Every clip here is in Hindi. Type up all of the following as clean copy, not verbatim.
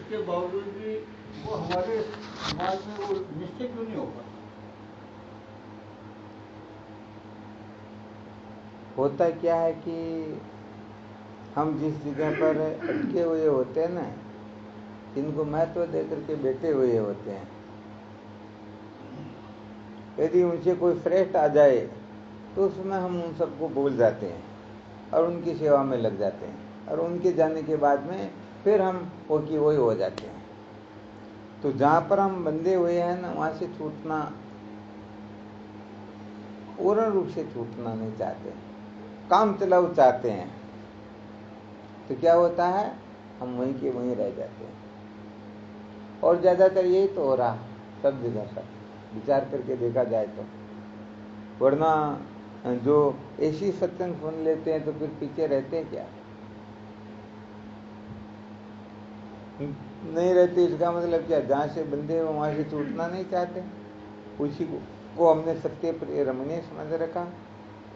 के बावजूद भी वो हमारे समाज में वो निश्चय क्यों नहीं हो पाता? होता क्या है कि हम जिस जगह पर अटके हुए होते हैं ना, जिनको महत्व दे करके बैठे हुए होते हैं, यदि उनसे कोई श्रेष्ठ आ जाए तो उसमें हम उन सबको भूल जाते हैं और उनकी सेवा में लग जाते हैं, और उनके जाने के बाद में फिर हम वो की वही हो जाते हैं। तो जहाँ पर हम बंधे हुए हैं ना, वहाँ से छूटना, पूर्ण रूप से छूटना नहीं चाहते, काम चलाऊ चाहते हैं, तो क्या होता है, हम वहीं के वहीं रह जाते हैं। और ज्यादातर यही तो हो रहा सब जगह पर, विचार करके देखा जाए तो। वरना जो ऐसी सत्संग सुन लेते हैं तो फिर पीछे रहते हैं क्या? नहीं रहते। इसका मतलब क्या, जहाँ से बंधे हो वहाँ से छूटना नहीं चाहते। उसी को हमने सत्य प्रिय रमणीय समझ रखा,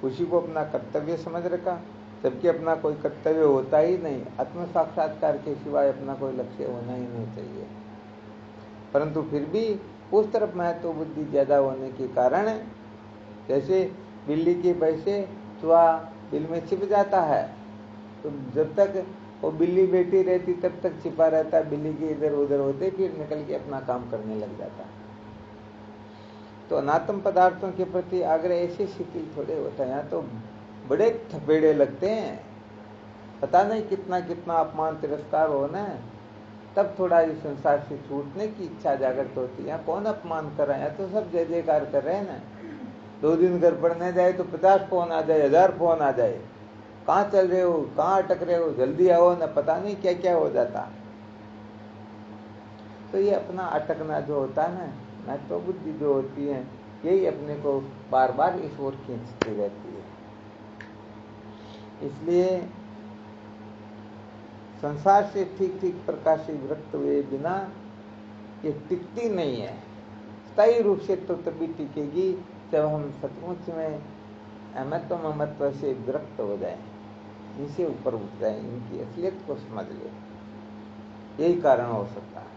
उसी को अपना कर्तव्य समझ रखा। जबकि अपना कोई कर्तव्य होता ही नहीं, आत्म साक्षात्कार के सिवाय अपना कोई लक्ष्य होना ही नहीं चाहिए। परंतु फिर भी उस तरफ महत्व बुद्धि ज्यादा होने के कारण, जैसे बिल्ली के पैसे चूहा बिल में छिप जाता है, तो जब तक वो बिल्ली बैठी रहती तब तक छिपा रहता, बिल्ली के इधर उधर होते फिर निकल के अपना काम करने लग जाता। तो अनात्म पदार्थों के प्रति आग्रह ऐसे शिथिल थोड़े होता है। यहाँ तो बड़े थपेड़े लगते हैं, पता नहीं कितना कितना अपमान तिरस्कार होना है, तब थोड़ा इस संसार से छूटने की इच्छा जागृत होती है। यहाँ कौन अपमान कर रहा है? यहाँ तो सब जय जयकार कर रहे हैं ना। 2 दिन घर पढ़ने जाए तो 50 फोन आ जाए, 1000 फोन आ जाए, कहाँ चल रहे हो, कहाँ अटक रहे हो, जल्दी आओ ना, पता नहीं क्या क्या हो जाता। तो ये अपना अटकना जो होता है ना, महत्व बुद्धि जो होती है, यही अपने को बार बार इस ओर खींचती रहती है। इसलिए संसार से ठीक ठीक प्रकार से विरक्त हुए बिना ये टिकती नहीं है। स्थायी रूप से तो तभी टिकेगी जब हम सचमुच में अमत्व ममत्व से विरक्त हो जाए, इनसे ऊपर उठ जाए, इनकी असलियत को समझ ले। यही कारण हो सकता है।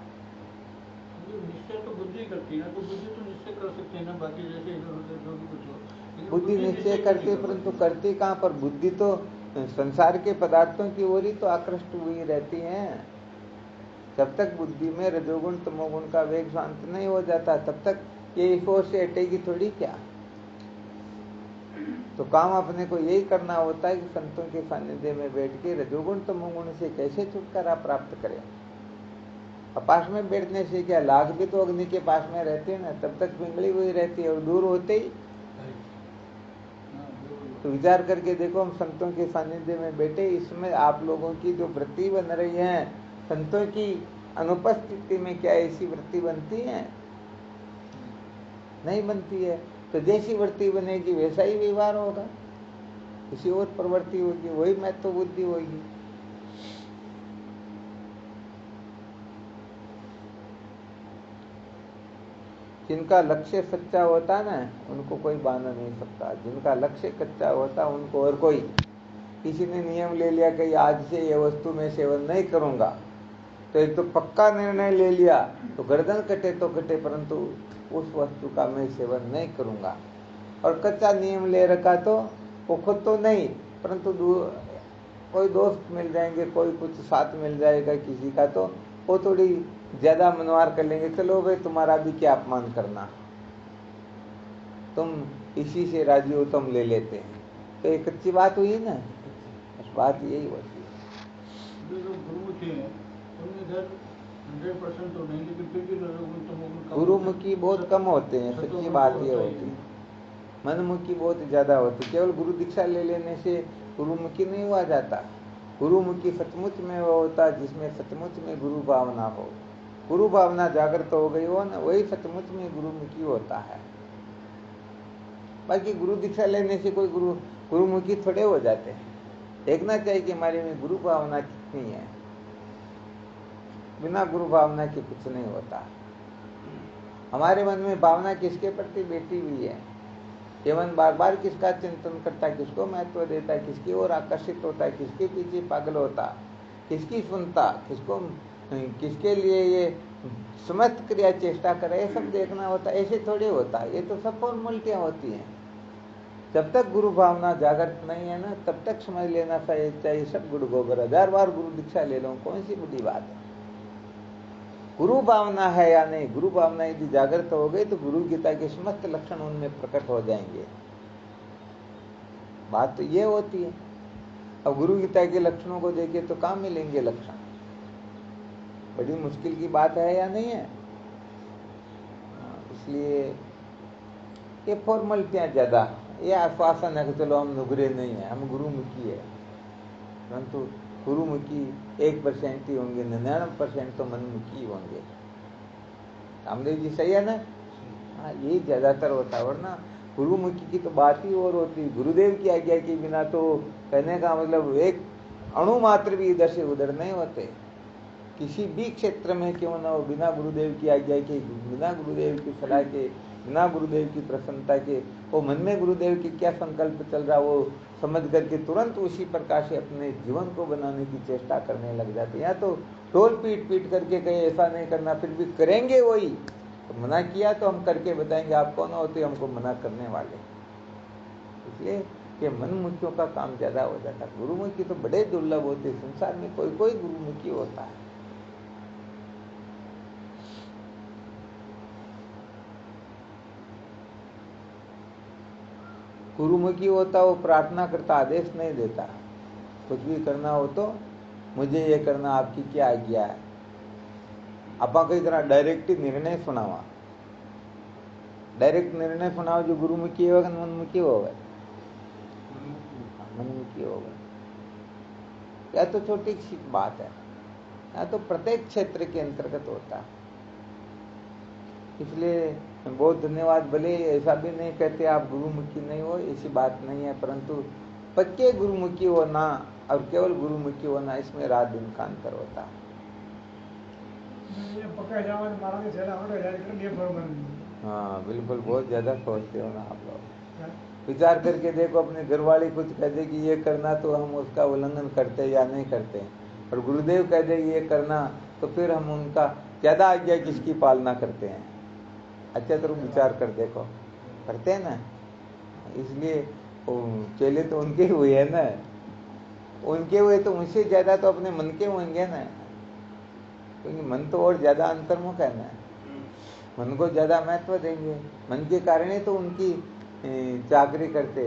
निश्चय तो बुद्धि करती है, तो बुद्धि तो निश्चय कर सकते हैं ना, बाकी जैसे इधर उधर जो भी कुछ हो। बुद्धि निश्चय करती, परंतु करती कहाँ पर? बुद्धि तो संसार के पदार्थों की ओर ही तो आकृष्ट हुई रहती है। जब तक बुद्धि में रजोगुण तमोगुण का वेग शांत नहीं हो जाता, तब तक ये इस ओर से हटेगी थोड़ी क्या। तो काम अपने को यही करना होता है कि संतों के सानिध्य में बैठ के रजोगुण तमोगुण से कैसे छुटकारा प्राप्त करें। पास में बैठने से क्या लाख भी तो अग्नि के पास में रहते हैं ना, तब तक पिंगली हुई रहती है, और दूर होते ही तो विचार करके देखो, हम संतों के सानिध्य में बैठे, इसमें आप लोगों की जो वृत्ति बन रही है, संतों की अनुपस्थिति में क्या ऐसी वृत्ति बनती है? नहीं बनती है। तो जैसी वृत्ति बनेगी वैसा ही व्यवहार होगा, किसी और प्रवृत्ति होगी, वही महत्व बुद्धि होगी। जिनका लक्ष्य सच्चा होता ना, उनको कोई बांध नहीं सकता। जिनका लक्ष्य कच्चा होता उनको, और कोई, किसी ने नियम ले लिया कि आज से ये वस्तु मैं सेवन नहीं करूंगा, तो एक तो पक्का निर्णय ले लिया, तो गर्दन कटे तो कटे, परंतु उस वस्तु का मैं सेवन नहीं करूंगा। और कच्चा नियम ले रखा तो वो खुद तो नहीं, परंतु कोई दोस्त मिल जाएंगे, कोई कुछ साथ मिल जाएगा किसी का, तो वो थोड़ी ज्यादा मनवार कर लेंगे, चलो भाई तुम्हारा भी क्या अपमान करना, तुम इसी से राजी हो तो हम ले लेते हैं। तो एक अच्छी बात हुई ना, बात यही होती है। जो लोग गुरुमुखी हैं उनमें इधर 100% तो नहीं, लेकिन फिर भी गुरुमुखी बहुत कम होते हैं, सच्ची बात ये होती है। मनमुखी बहुत ज्यादा होती। केवल गुरु दीक्षा ले लेने से गुरुमुखी नहीं हुआ जाता। गुरुमुखी सचमुच में वो होता जिसमें सचमुच में गुरु भावना हो। गुरु भावना जागृत हो गई हो ना, वही सचमुच में गुरुमुखी होता है। बाकी गुरु दीक्षा लेने से कोई गुरुमुखी थोड़े हो जाते हैं। देखना चाहिए कि हमारे में गुरु भावना कितनी है। बिना गुरु भावना के कुछ नहीं होता। हमारे मन में भावना किसके प्रति बैठी हुई है? केवल बार बार किसका चिंतन करता है, किसको महत्व देता है, किसकी ओर आकर्षित होता है, किसके पीछे पागल होता, किसकी सुनता, किसको किसके लिए ये समस्त क्रिया चेष्टा करे, ये सब देखना होता है। ऐसे थोड़ी होता है, ये तो सब फॉर्मेलिटियां होती हैं। जब तक गुरु भावना जागृत नहीं है ना, तब तक समझ लेना चाहिए सब गुरु गोबर। 1000 बार गुरु दीक्षा ले लो, कौन सी बड़ी बात है। गुरु भावना है या नहीं, गुरु भावना यदि जागृत हो गई तो गुरु गीता के समस्त लक्षण उनमें प्रकट हो जाएंगे। बात तो ये होती है। अब गुरु गीता के लक्षणों को देखिए तो कहाँ मिलेंगे लक्षण? बड़ी मुश्किल की बात है या नहीं है? इसलिए ये फॉर्मलिटियां ज्यादा, ये आश्वासन है कि चलो हम नुगरे नहीं है, हम गुरुमुखी है। परंतु गुरुमुखी 1% ही होंगे, 99% तो मनमुखी होंगे। रामदेव जी सही है ना? हाँ, यही ज्यादातर होता है। वरना गुरुमुखी की तो बात ही और होती। गुरुदेव की आज्ञा के बिना तो कहने का मतलब एक अणु मात्र भी इधर से उधर नहीं होते। किसी भी क्षेत्र में क्यों ना हो, बिना गुरुदेव की आज्ञा के, बिना गुरुदेव की सलाह के, बिना गुरुदेव की प्रसन्नता के, वो मन में गुरुदेव की क्या संकल्प चल रहा वो समझ करके तुरंत उसी प्रकार से अपने जीवन को बनाने की चेष्टा करने लग जाते। या तो ढोल पीट पीट करके कहे ऐसा नहीं करना, फिर भी करेंगे वही। तो मना किया तो हम करके बताएंगे, आप कौन होते हमको मना करने वाले। इसलिए कि मनमुखियों का काम ज्यादा हो जाता है। गुरुमुखी तो बड़े दुर्लभ होते, संसार में कोई कोई गुरुमुखी होता है। गुरुमुखी होता वो प्रार्थना करता, आदेश नहीं देता। कुछ भी करना हो तो मुझे ये करना, आपकी क्या आज्ञा है। आपा कई तरह डायरेक्ट निर्णय सुनावा, डायरेक्ट निर्णय सुनाओ। जो गुरुमुखी होगा मनमुखी होगा, मनमुखी होगा। यह तो छोटी सी बात है, यह तो प्रत्येक क्षेत्र के अंतर्गत होता है। इसलिए बहुत धन्यवाद। भले ऐसा भी नहीं कहते आप गुरुमुखी नहीं हो, ऐसी बात नहीं है, परंतु पक्के गुरुमुखी होना और केवल गुरुमुखी होना, इसमें रात दिन का अंतर होता है। हाँ बिल्कुल, बहुत ज्यादा सोचते हो ना आप लोग। विचार करके देखो, अपने घर वाले कुछ कह दे कि ये करना तो हम उसका उल्लंघन करते या नहीं करते, और गुरुदेव कह दे ये करना तो फिर हम उनका ज्यादा आज्ञा किसकी पालना करते हैं। अच्छा तो विचार कर देखो, करते हैं ना। इसलिए चेले तो उनके हुए है ना, उनके हुए तो उनसे ज्यादा तो अपने मन के होंगे ना, क्योंकि मन तो और ज्यादा अंतर्मुख है ना, मन को ज्यादा महत्व देंगे। मन के कारण ही तो उनकी चाकरी करते।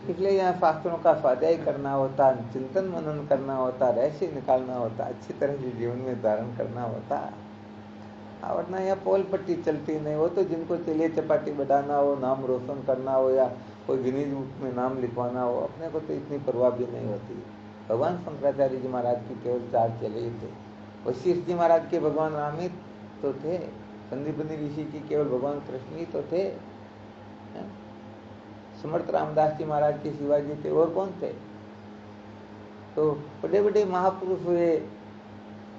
इसलिए यहाँ शास्त्रों का स्वाध्याय करना होता, चिंतन मनन करना होता, रहस्य निकालना होता, अच्छी तरह से जीवन में धारण करना होता। वरना यहाँ पोल पट्टी चलती नहीं। वो तो जिनको चलिए चपाटी बढ़ाना हो, नाम रोशन करना हो, या कोई गिनीज बुक में नाम लिखवाना हो, अपने को तो इतनी परवाह भी नहीं होती। भगवान शंकराचार्य जी महाराज की केवल 4 चले ही थे। वशिष्ठ जी महाराज के भगवान राम ही तो थे, संदीपनी ऋषि की केवल भगवान कृष्ण ही तो थे। समर्थ रामदास जी महाराज के शिवाजी थे, और कौन थे? तो बड़े बड़े महापुरुष हुए,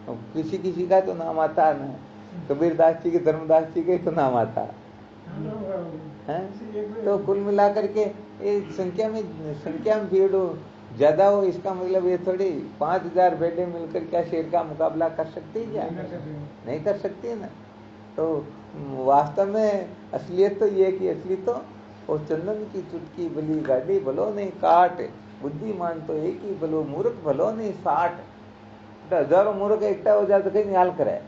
किसी किसी का तो नाम आता है ना, कबीरदास जी के, धर्मदास जी के तो नाम आता है। तो कुल मिलाकर के संख्या में भीड़ हो ज्यादा हो, इसका मतलब ये थोड़ी 5000 बेटे मिलकर क्या शेर का मुकाबला कर सकती है? क्या नहीं कर सकती है ना। तो वास्तव में असलियत तो ये कि असली तो वो चंदन की चुटकी भली गाड़ी भलो नहीं काट, बुद्धिमान तो एक ही भलो मूर्ख भलो नहीं 60। हजारों मूर्ख इकट्ठा हो जाए तो कहीं निहाल करे।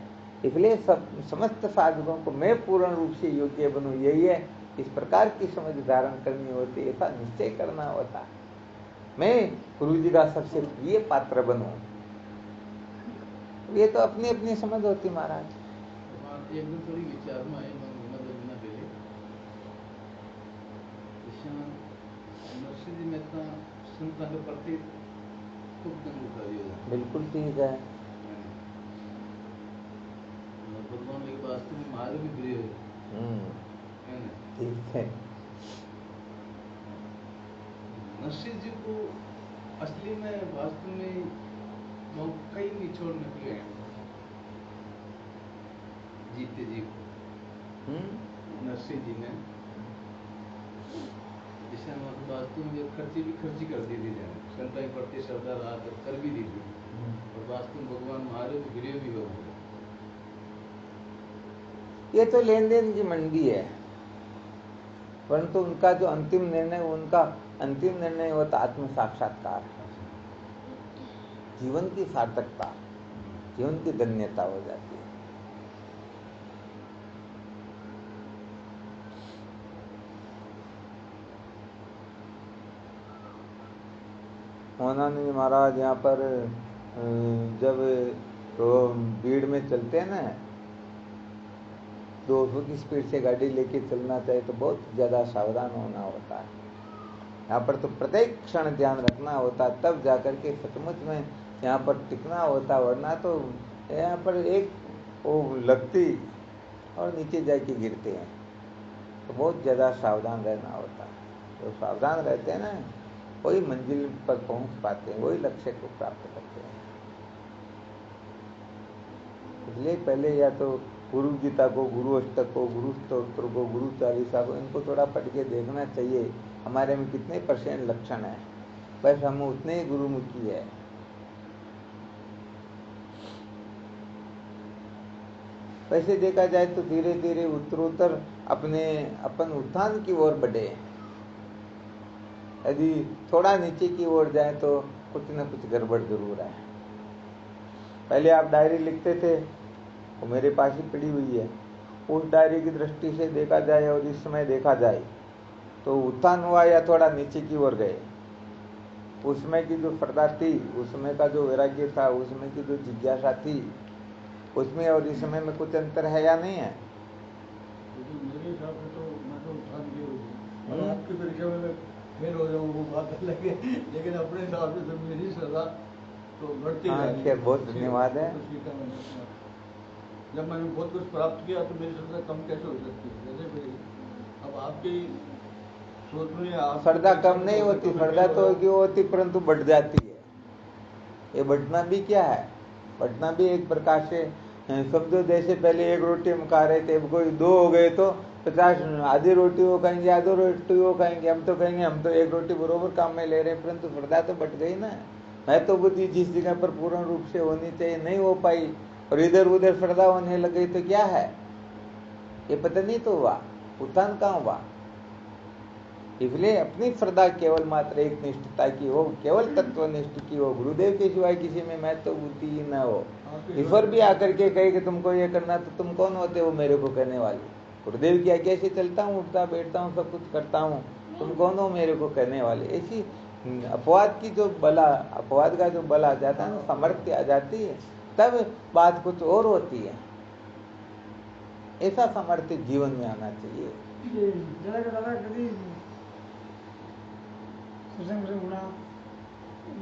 इसलिए सब समस्त साधकों को मैं पूर्ण रूप से योग्य बनूं, यही है। इस प्रकार की समझ धारण करनी होती है, ऐसा निश्चय करना होता, मैं गुरु जी का सबसे प्रिय पात्र बनूं। ये तो अपनी अपनी समझ होती महाराज। एक दिन थोड़ी विचार में आए मदद पहले नरसिंह जी मेहता संतान के प्रति खूब दंग उठा दिया। बिल्कुल ठीक है। भगवान के वास्तव में मार्ग भी प्रिय है ना, ठीक है। नरसिंह जी को असली में वास्तव में कई निचोड़ निकले हैं जीते जी को। नरसिंह जी ने श्याम वास्तु में खर्ची भी खर्ची कर दी थी जाने संता की प्रति श्रद्धा रहा कर भी दी थी और वास्तु में भगवान महादेव गिरे भी हो गए। ये तो लेन देन की मंडी है, परंतु उनका जो अंतिम निर्णय होता आत्म साक्षात्कार, जीवन की सार्थकता, जीवन की धन्यता हो जाती है। मोहनानंद महाराज यहाँ पर जब तो भीड़ में चलते हैं ना, 200 की स्पीड से गाड़ी लेके चलना चाहिए तो बहुत ज्यादा सावधान होना होता है। यहाँ पर तो प्रत्येक क्षण ध्यान रखना होता, तब जाकर के सचमुच में यहाँ पर टिकना होता, वरना तो यहाँ पर एक वो लगती और नीचे जाके गिरते हैं। तो बहुत ज्यादा सावधान रहना होता है। तो सावधान रहते हैं ना, वही मंजिल पर पहुंच पाते हैं, वही लक्ष्य को प्राप्त करते हैं। इसलिए पहले या तो गुरु गीता को, गुरु अष्टक को, गुरु स्तोत्र को, गुरु चालीसा को, इनको थोड़ा पढ़ के देखना चाहिए हमारे में कितने % लक्षण है, बस हम उतने ही गुरुमुखी है। वैसे देखा जाए तो धीरे धीरे उत्तरोत्तर अपन उत्थान की ओर बढ़े। यदि थोड़ा नीचे की ओर जाए तो कुछ न कुछ गड़बड़ जरूर है। पहले आप डायरी लिखते थे, वो मेरे पास ही पड़ी हुई है। उस डायरी की दृष्टि से देखा जाए और इस समय देखा जाए तो उत्थान हुआ या थोड़ा नीचे की ओर गए। उसमें की जो श्रद्धा थी, उसमें का जो वैराग्य था, उसमें की जो जिज्ञासा थी, उसमें और इस समय में कुछ अंतर है या नहीं है? मेरे हिसाब से तो मैं तो उत्थान की हूँ, आपकी परीक्षा में फेल हो जाऊँ वो बात अलग है, लेकिन अपने हिसाब से मेरी सजा तो बढ़ती है। खैर, बहुत धन्यवाद है। जब मैंने बहुत कुछ प्राप्त किया तो मेरी सजा कम कैसे हो सकती है? जैसे मेरी अब आपकी सोच में श्रद्धा कम नहीं होती, श्रद्धा तो क्यों होती, परंतु बढ़ जाती है। ये बढ़ना भी क्या है? बढ़ना भी एक प्रकार से समझो, जैसे पहले 1 रोटी हम खा रहे थे, कोई 2 हो गए तो 50 आधी रोटी वो खाएंगे, आधी रोटी वो खाएंगे। हम तो कहेंगे हम तो 1 रोटी बरोबर काम में ले रहे हैं, परंतु श्रद्धा तो बढ़ गई ना। मैं तो बुद्धि जिस जगह पर पूर्ण रूप से होनी चाहिए नहीं हो पाई और इधर उधर श्रद्धा होने लग गई तो क्या है? ये पता नहीं तो हुआ, उत्थान कहाँ हुआ? इसलिए अपनी श्रद्धा केवल मात्र एक निष्ठता की हो, केवल तत्वनिष्ठ की हो, गुरुदेव के सिवाय किसी में मैं तो बुद्धि ही न हो। ईश्वर भी आकर के कहे कि तुमको ये करना, तो तुम कौन होते हो मेरे को कहने वाले? गुरुदेव की आज्ञा से चलता हूँ, उठता बैठता हूँ, सब कुछ करता हूँ, तुम कौन हो मेरे को कहने वाले? ऐसी अपवाद का जो बल आ जाता है ना, सामर्थ्य आ जाती है, तब बात कुछ और होती है। ऐसा सामर्थ्य जीवन में आना चाहिए।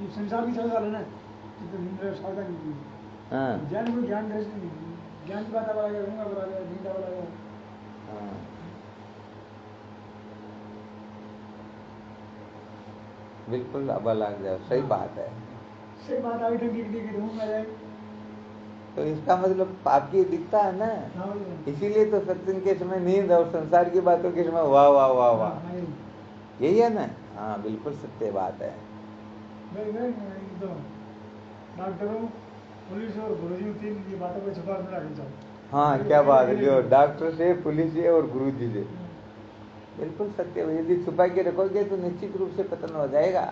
संसार की चल रहा है तो सावधानी की ज्ञान को ज्ञान की बात बिल्कुल अब लग जाओ, सही बात है। सही बात आगे तो इसका मतलब आपकी दिखता है ना, इसीलिए तो सत्संग के समय नींद और संसार की बातों के समय वाह वाह वाह वाह, यही है ना? हाँ, बिल्कुल सत्य बात है। डॉक्टरों, पुलिस और गुरुजी 3 बातों को छुपा कर रख जाओ। हाँ, क्या बात है, जो डॉक्टर से, पुलिस से और गुरुजी से, बिल्कुल सत्य। यदि छुपा के रखोगे तो निश्चित रूप से पतन हो जाएगा।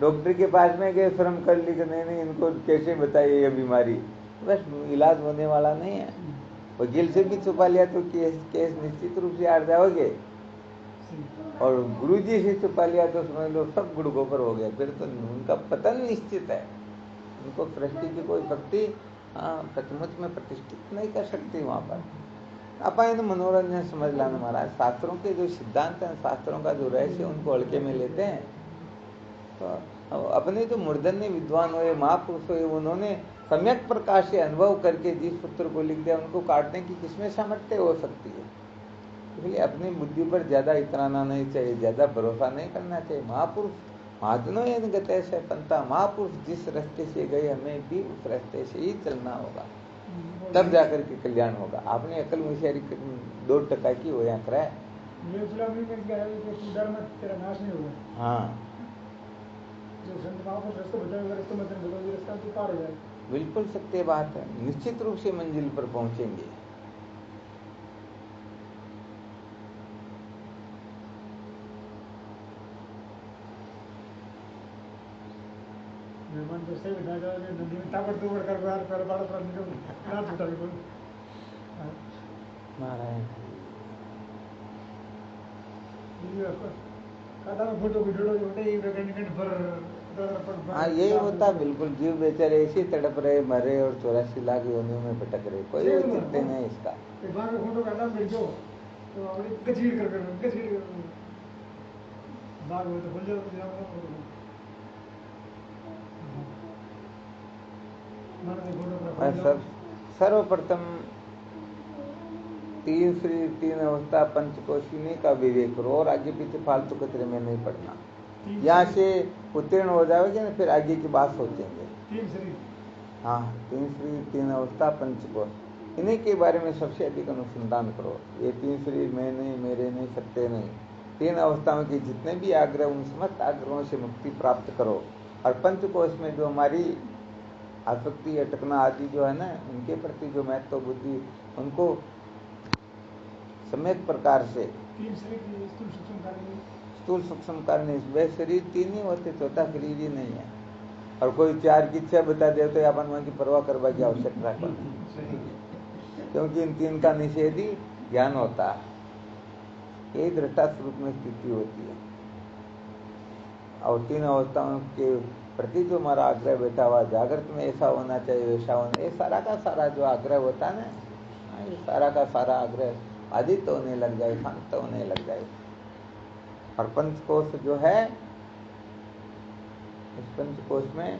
डॉक्टर के पास में गए, श्रम कर ली कि नहीं इनको कैसे बताइए ये बीमारी, बस इलाज होने वाला नहीं है। वकील से भी छुपा लिया तो केस निश्चित रूप से हार जाओगे, और गुरुजी से छुपा लिया तो समझ लो सब गुड़गों पर हो गया, फिर तो उनका पतन निश्चित है। उनको सृष्टि की कोई शक्ति सचमुच में प्रतिष्ठित नहीं कर सकती वहां पर। अपन मनोरंजन समझ लाना महाराज, शास्त्रों के जो सिद्धांत हैं, शास्त्रों का जो रहस्य, उनको हल्के में लेते हैं। तो अपने जो मूर्धन्य विद्वान हुए, महापुरुष हुए, उन्होंने सम्यक प्रकार से अनुभव करके जिस सूत्र को लिख दिया, उनको काटने की किसमें सामर्थ्य हो सकती है? इसलिए अपनी बुद्धि पर ज्यादा इतराना नहीं चाहिए, ज्यादा भरोसा नहीं करना चाहिए। महापुरुष महात्नो गते से पंथा, महापुरुष जिस रास्ते से गए हमें भी उस रास्ते से ही चलना होगा, तब जाकर के कल्याण होगा। आपने अकल होशियारी 2% की हो या कराए, ये चुनावी में क्या है कि तू डर मत, तेरा नाश नहीं होगा। हाँ जो संत महापुरुष रास्ता बताएगा, रास्ता मत बताओ, ये रास्ता तू पार हो जाएगा। बिल्कुल सत्य बात है, निश्चित रूप से मंजिल पर पहुंचेंगे। मेहमान तो सही बताया कि नदी में ताबड़तोड़ कर बाहर पर बड़ा पर निकल रात उठा बिल्कुल। नारायण ये काटा में फोटो वीडियो जो होते हैं, ये निकट पर हाँ यही होता है, बिल्कुल। जीव बेचारे ऐसे तड़प रहे, मरे और 84 लाख योनियों में भटक रहे, कोई औचित्य नहीं इसका। बाहर में फोटो काटा भेजो तो अपनी कचीड़ कर बाग हो तो बोल जाओ सर्वप्रथम 3 शरीर 3 अवस्था पंचकोशिनी का विवेक करो और आगे पीछे फालतू कचरे में नहीं पड़ना। यहाँ से उत्तीर्ण हो जाओगे ना, फिर आगे की बात सोचेंगे। 3 शरीर, हाँ 3 शरीर 3 अवस्था पंचकोश, इन्हीं के बारे में सबसे अधिक अनुसंधान करो। ये 3 शरीर मैं नहीं, मेरे नहीं, सत्य नहीं, 3 अवस्थाओं के जितने भी आग्रह, उन समस्त आग्रहों से मुक्ति प्राप्त करो। और पंचकोश में जो हमारी आसक्ति अटकना आदि जो है ना, उनके प्रति जो महत्व बुद्धि, उनको सम्यक प्रकार से 3 शरीर की स्थूल सूक्ष्म कार्य, स्थूल सूक्ष्म करने, वे शरीर 3 ही होते, चौथा शरीर ही नहीं है। और कोई 4 की 6 बता दे तो अपन वहां की परवाह करवा की आवश्यकता को नहीं, क्योंकि इन 3 का निषेध ही ज्ञान होता है। यही दृष्टा स्वरूप में स्थिति होती है। और 3 अवस्थाओं के प्रति जो हमारा आग्रह बैठा हुआ, जागृत में ऐसा होना चाहिए, वैसा होना, ये सारा का सारा जो आग्रह होता है ना, ये सारा का सारा आग्रह बाधित होने लग जाए, शांत होने लग जाए। और पंचकोश जो है, इस पंचकोश में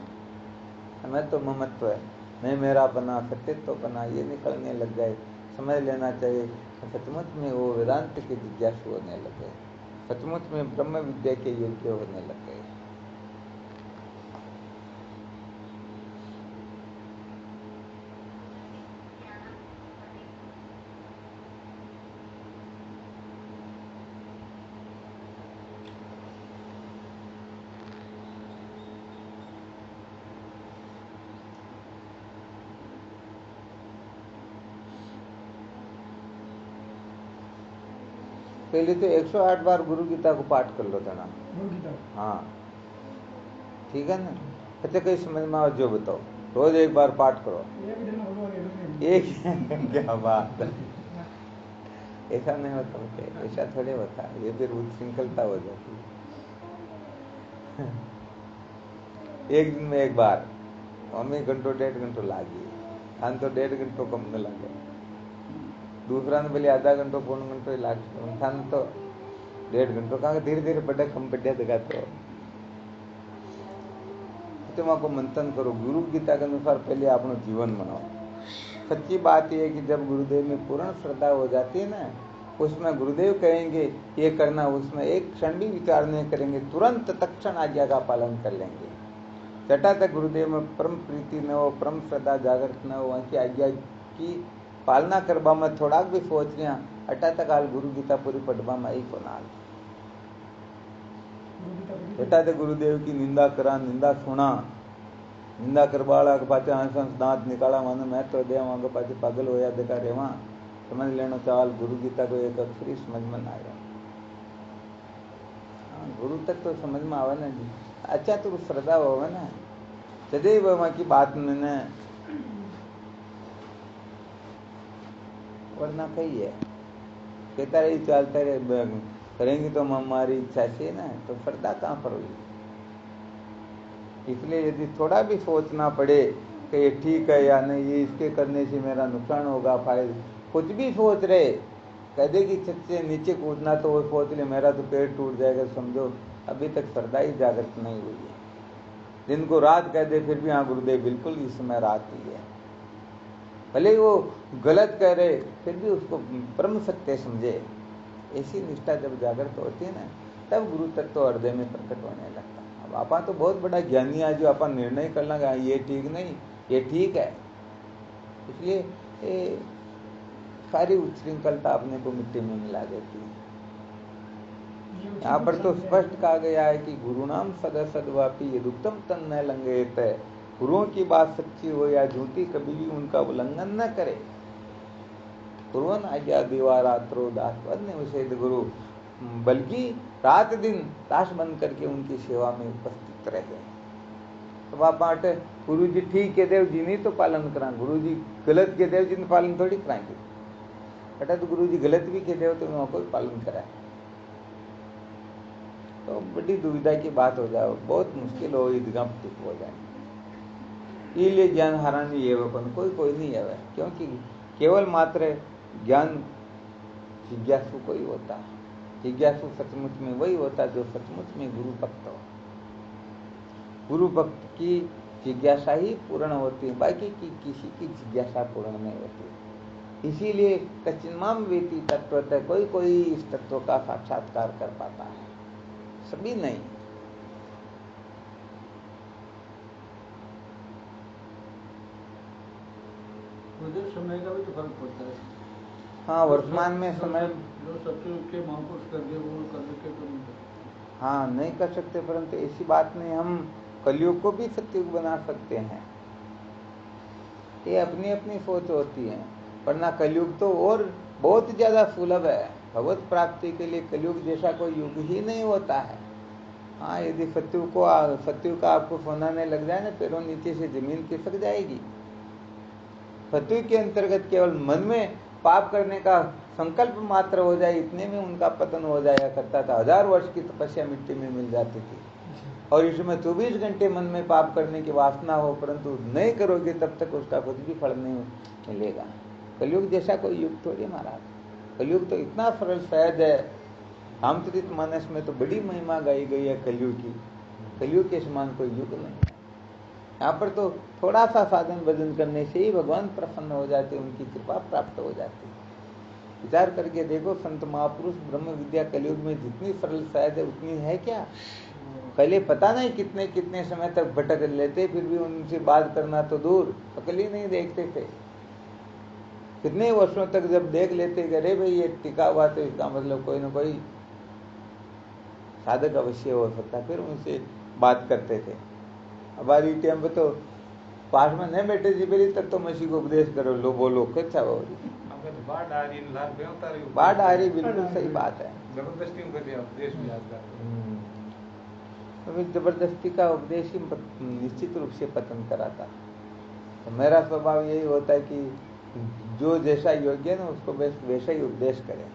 हमें तो ममत्व है, मैं मेरा बना, सत्यत्व बना, ये निकलने लग जाए, समझ लेना चाहिए। सचमुच में वो वेदांत के जिज्ञासु होने लग गए, सचमुच में ब्रह्म विद्या के योग्य होने लग गए। पहले तो 108 बार गुरु गीता को पाठ कर लो देना। गुरु गीता, हाँ ठीक है ना। अच्छा कहीं समझ में आओ जो बताओ, रोज 1 बार पाठ करो, एक क्या बात है, ऐसा नहीं होता होते, ऐसा थोड़े होता, ये फिर उच्छृंखलता हो जाती है। एक दिन में 1 बार, हमें घंटों 1.5 घंटों लागी, खान तो 1.5 घंटों कम में लगे, दूसरा ने बोले आधा घंटों 1.25 घंटों लाग, खान तो 1.5 घंटों कहा, धीरे धीरे बढ़ा कम बढ़िया जगह। तो को मंथन करो, गुरु गीता के अनुसार पहले अपना जीवन बनाओ। सच्ची बात यह है कि जब गुरुदेव में पूर्ण श्रद्धा हो जाती है ना, उसमें गुरुदेव कहेंगे ये करना, उसमें एक क्षण भी विचार नहीं करेंगे, तुरंत तत्क्षण आज्ञा का पालन कर लेंगे। चटा तक गुरुदेव में परम प्रीति न हो, परम श्रद्धा जागृत न हो, वहाँ की आज्ञा की पालना करवा में थोड़ा भी सोच लिया, अटा तक हाल गुरु गीता पूरी पढ़वा में आई को नाल। अटा तक गुरुदेव की निंदा करा, निंदा सुना, निंदा करवाला के पाचे आंसू दांत निकाला, मानो मैं तो दे वहां के पाचे पागल होया देखा रेवा, समझ लेना चाल गुरु गीता को एक अक्षर ही समझ में ना आया। गुरु तक तो समझ में आवे ना जी, अच्छा तो श्रद्धा होवे ना, सदैव वहां की बात में न, वरना कही है कहता रही चलता रहे, करेंगे तो हमारी इच्छा से ना, तो श्रद्धा कहाँ पर हुई। इसलिए यदि थोड़ा भी सोचना पड़े कि ये ठीक है या नहीं, ये इसके करने से मेरा नुकसान होगा, फायदा, कुछ भी सोच रहे, कह दे कि छत से नीचे कूदना, तो वो सोच ले मेरा तो पेट टूट जाएगा, समझो अभी तक श्रद्धा ही जागृत नहीं हुई है। दिन को रात कह दे फिर भी हाँ गुरुदेव बिल्कुल इस समय रात ही है, भले वो गलत कह रहे फिर भी उसको परम सत्य समझे। ऐसी निष्ठा जब जागृत होती है ना, तब गुरु तत्व तो हृदय में प्रकट होने लगता। अब आपा तो बहुत बड़ा ज्ञानी है, जो अपन निर्णय कर लेंगे ये ठीक नहीं ये ठीक है, इसलिए सारी उच्छृंखलता अपने को मिट्टी में मिला देती है। यहाँ पर तो स्पष्ट कहा गया है कि गुरु नाम सदा सदवापी यदुक्तम तन न लंघेत। गुरुओं की बात सच्ची हो या झूठी, कभी भी उनका उल्लंघन न करे। कुर्वन् आज्ञा दिवा रात्रो दास अन्य विषेद गुरु, बल्कि रात दिन दास बन करके उनकी सेवा में उपस्थित रहे। तो आप बाटे गुरु जी ठीक के देव जी नहीं तो पालन करा, गुरु जी गलत के देव जी ने पालन थोड़ी कराएंगे। बेटा तो गुरु जी गलत भी के देव तो उनको भी पालन कराए, तो बड़ी दुविधा की बात हो जाए, बहुत मुश्किल हो, ईदगाह हो जाए। इसलिए ज्ञान हारानी ये अपन कोई नहीं है, क्योंकि केवल मात्र ज्ञान जिज्ञासु को ही होता है। जिज्ञासु सचमुच में वही होता है जो सचमुच में गुरु भक्त हो। गुरु भक्त की जिज्ञासा ही पूर्ण होती है, बाकी की किसी की जिज्ञासा पूर्ण नहीं होती। इसीलिए कच्चिन्माम वेति तत्वतः, कोई इस तत्व का साक्षात्कार कर पाता है, सभी नहीं। समय का भी तो फर्क पड़ता है। हाँ, वर्तमान में समय जो सत्युग के महापुरुष कर दिए वो करने के तो नहीं कर। हाँ, नहीं कर सकते, परंतु ऐसी बात नहीं, हम कलयुग को भी सत्युग बना सकते हैं। ये अपनी अपनी सोच होती है, वरना कलयुग तो और बहुत ज्यादा सुलभ है। भगवत प्राप्ति के लिए कलयुग जैसा कोई युग ही नहीं होता है। हाँ, यदि सत्युग का आपको सोनाने लग जाए ना, पैरों नीचे से जमीन खिसक जाएगी। सत्युग के अंतर्गत केवल मन में पाप करने का संकल्प मात्र हो जाए, इतने में उनका पतन हो जाया करता था। 1000 वर्ष की तपस्या मिट्टी में मिल जाती थी, और इसमें 24 घंटे मन में पाप करने की वासना हो, परंतु नहीं करोगे तब तक उसका कुछ भी फल नहीं मिलेगा। कलयुग जैसा कोई युग थोड़ी महाराज, कलयुग तो इतना सरल सहज है। रामचरित मानस में तो बड़ी महिमा गाई गई है कलयुग की। कलयुग के समान कोई युग नहीं है। यहाँ पर तो थोड़ा सा साधन भजन करने से ही भगवान प्रसन्न हो जाते, उनकी कृपा प्राप्त हो जाती। विचार करके देखो, संत महापुरुष ब्रह्म विद्या कलयुग में जितनी सरल सहज है उतनी है क्या? पहले पता नहीं कितने कितने समय तक भटक लेते, फिर भी उनसे बात करना तो दूर, अकल ही नहीं देखते थे। कितने वर्षों तक जब देख लेते कि अरे भाई ये टिका हुआ, तो इसका मतलब कोई ना कोई साधक अवश्य हो सकता, फिर उनसे बात करते थे। हमारी टाइम पे तो पास में नहीं बैठे जी, मेरी तब तो मसीह को उपदेश करो, लो बोलो अच्छा हो रही बाढ़ आ रही, बिल्कुल सही बात है। जबरदस्ती उपदेश भी याद करते, तो जबरदस्ती का उपदेश ही निश्चित रूप से पतन कराता। तो मेरा स्वभाव यही होता है कि जो जैसा योग्य है ना उसको वैसा ही उपदेश करें।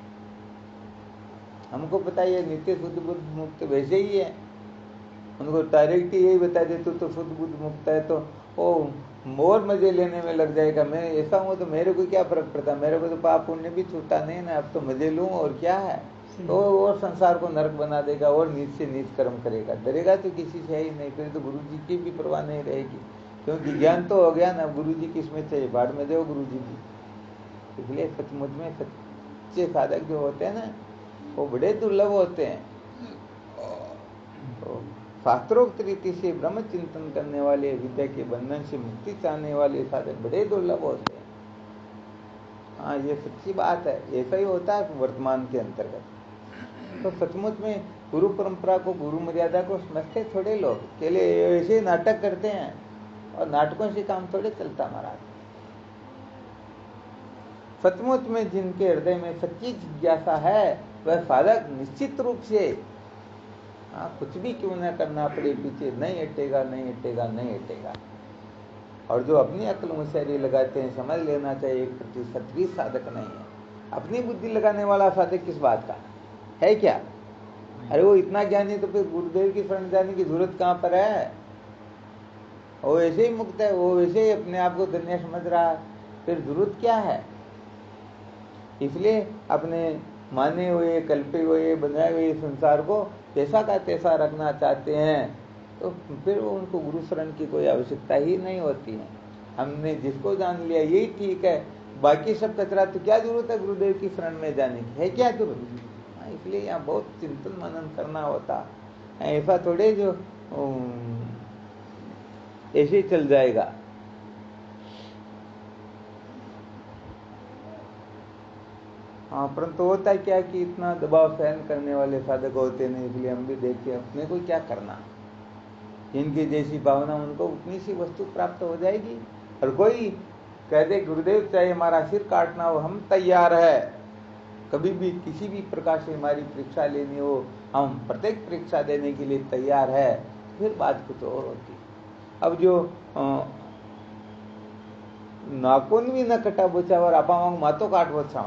हमको पता है नित्य शुद्ध बुद्ध मुक्त वैसे ही है, उनको डायरेक्ट यही बता दे तो शुद्ध बुद्ध मुक्त है, तो वो मोर मजे लेने में लग जाएगा। मैं ऐसा हूँ तो मेरे को क्या फर्क पड़ता, मेरे को तो पाप पुण्य भी छूटा नहीं ना, अब तो मजे लूँ और क्या है। तो और संसार को नरक बना देगा और नीच से नीच कर्म करेगा, डरेगा तो किसी से ही नहीं। फिर तो गुरु जी की भी परवाह नहीं रहेगी, क्योंकि ज्ञान तो हो गया ना। गुरु जी किसमें चाहिए, बाढ़ में दो गुरु जी की। इसलिए सचमुच में सच्चे साधक जो होते हैं ना वो बड़े दुर्लभ होते हैं। तो शास्त्रोक्त रीति से ब्रह्म चिंतन करने वाले, विद्या के बंधन से मुक्ति चाहने वाले साधक बड़े दुर्लभ होते हैं। हाँ, ये सच्ची बात है, ऐसा ही होता है वर्तमान के अंतर्गत। तो सचमुच में गुरु परंपरा को, गुरु मर्यादा को समझते थोड़े लोग, के लिए ऐसे नाटक करते हैं, और नाटकों से काम थोड़े चलता महाराज। सचमुच में जिनके हृदय में सच्ची जिज्ञासा है वह साधक निश्चित रूप से कुछ भी क्यों न करना पड़े पीछे नहीं हटेगा, नहीं हटेगा, नहीं हटेगा। और जो अपनी अक्ल मुशहरी लगाते हैं, समझ लेना चाहिए 1% भी साधक नहीं है। अपनी बुद्धि लगाने वाला साधक किस बात का है क्या? अरे वो इतना ज्ञानी तो फिर गुरुदेव की शरण जाने की जरूरत कहाँ पर है? वो ऐसे ही मुक्त है, वो वैसे ही अपने आप को धन्य समझ रहा है, फिर जरूरत क्या है? इसलिए अपने माने हुए, कल्पे हुए, बनाए हुए संसार को जैसा का तैसा रखना चाहते हैं, तो फिर उनको गुरु शरण की कोई आवश्यकता ही नहीं होती है। हमने जिसको जान लिया यही ठीक है, बाकी सब कचरा तो क्या जरूरत है गुरुदेव की शरण में जाने की, है क्या जरूरत? इसलिए यहाँ बहुत चिंतन मनन करना होता, ऐसा थोड़े जो ऐसे चल जाएगा। हाँ, परंतु होता है क्या कि इतना दबाव सहन करने वाले साधक होते नहीं, इसलिए हम भी देखिए अपने को क्या करना, जिनकी जैसी भावना उनको उतनी सी वस्तु प्राप्त हो जाएगी। और कोई कह दे गुरुदेव चाहे हमारा सिर काटना हो हम तैयार है, कभी भी किसी भी प्रकार से हमारी परीक्षा लेनी हो हम प्रत्येक परीक्षा देने के लिए तैयार है, फिर बात कुछ और होती। अब जो नाखून भी न कटा बोचा और आपा मातो काट बोचा,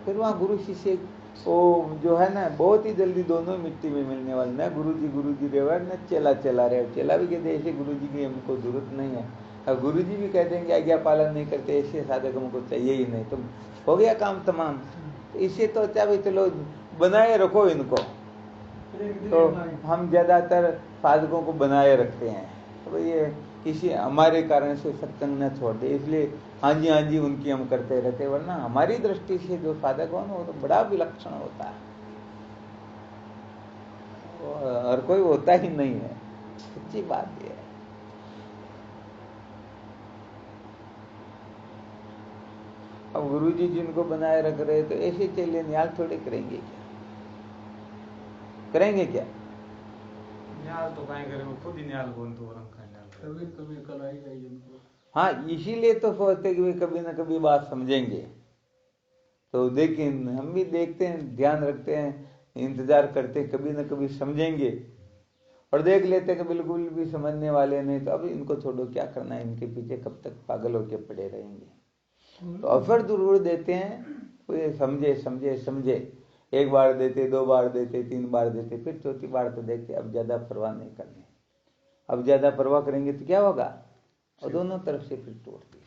फिर वहाँ गुरु शिष्य वो जो है ना बहुत ही जल्दी दोनों मिट्टी में मिलने वाले, न गुरु जी रहे न चेला रहे। चेला भी कहते ऐसे गुरु जी की हमको जरूरत नहीं है, और गुरु जी भी कह देंगे आज्ञा पालन नहीं करते ऐसे साधक हमको चाहिए ही नहीं, तुम हो गया काम तमाम। तो इससे तो अच्छा भाई चलो बनाए रखो इनको, तो हम ज्यादातर साधकों को बनाए रखते हैं। तो ये किसी हमारे कारण से सत्संग न छोड़ दे, इसलिए हाँ जी उनकी हम करते रहते, वरना हमारी दृष्टि से जो साधक हो ना वो तो बड़ा विलक्षण होता है, और कोई होता ही नहीं है, सच्ची बात यह है। अब गुरु जी जिनको बनाए रख रहे तो ऐसे चेले न्याल थोड़े करेंगे क्या? न्याल तो कहीं करे, वो खुद ही न्याल बोल तो कभी कल आई जाएगी उनको। हाँ, इसीलिए तो सोचते कि कभी ना कभी बात समझेंगे। तो देखिए हम भी देखते हैं, ध्यान रखते हैं, इंतजार करते हैं, कभी ना कभी समझेंगे, और देख लेते हैं कि बिल्कुल भी समझने वाले नहीं, तो अब इनको छोड़ो, क्या करना है इनके पीछे, कब तक पागल होके पड़े रहेंगे। तो अवसर जरूर देते हैं, कोई समझे, एक बार देते, 2 बार देते, 3 बार देते, फिर चौथी बार तो देखते अब ज्यादा परवाह नहीं करनी। अब ज्यादा परवाह करेंगे तो क्या होगा, और दोनों तरफ से फिर टूटती।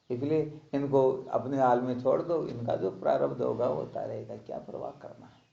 इसलिए इनको अपने हाल में छोड़ दो, इनका जो प्रारब्ध होगा वो होता रहेगा, क्या परवाह करना है।